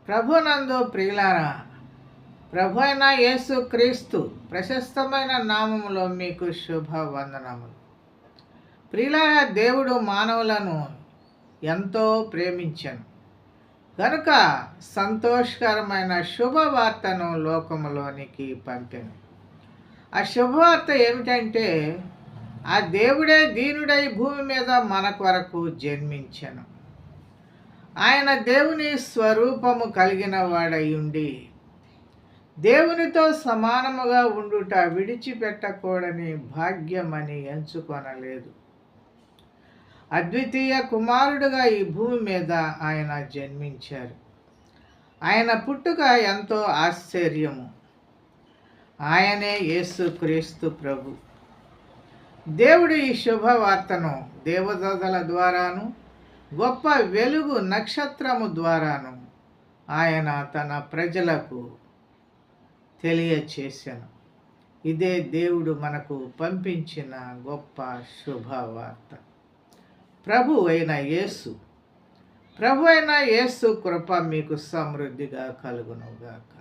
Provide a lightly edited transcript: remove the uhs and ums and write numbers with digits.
ప్రభునందు ప్రియులారా, ప్రభు అయిన యేసు క్రీస్తు ప్రశస్తమైన నామములో మీకు శుభవందనములు. ప్రియులారా, దేవుడు మానవులను ఎంతో ప్రేమించెను కనుక సంతోషకరమైన శుభవార్తను లోకములోనికి పంపెను. ఆ శుభవార్త ఏమిటంటే, ఆ దేవుడే దీనుడై భూమి మీద మన కొరకు జన్మించెను. ఆయన దేవుని స్వరూపము కలిగిన వాడై ఉండి దేవునితో సమానముగా ఉండుట విడిచిపెట్టకూడని భాగ్యమని ఎంచుకొనలేదు. అద్వితీయ కుమారుడుగా ఈ భూమి మీద ఆయన జన్మించారు. ఆయన పుట్టుక ఎంతో ఆశ్చర్యము. ఆయనే యేసుక్రీస్తు ప్రభు. దేవుడు ఈ శుభవార్తను దేవదూతల ద్వారాను గొప్ప వెలుగు నక్షత్రము ద్వారాను ఆయన తన ప్రజలకు తెలియచేశాను. ఇదే దేవుడు మనకు పంపించిన గొప్ప శుభవార్త. ప్రభు అయిన యేసు కృప మీకు సమృద్ధిగా కలుగునుగాక.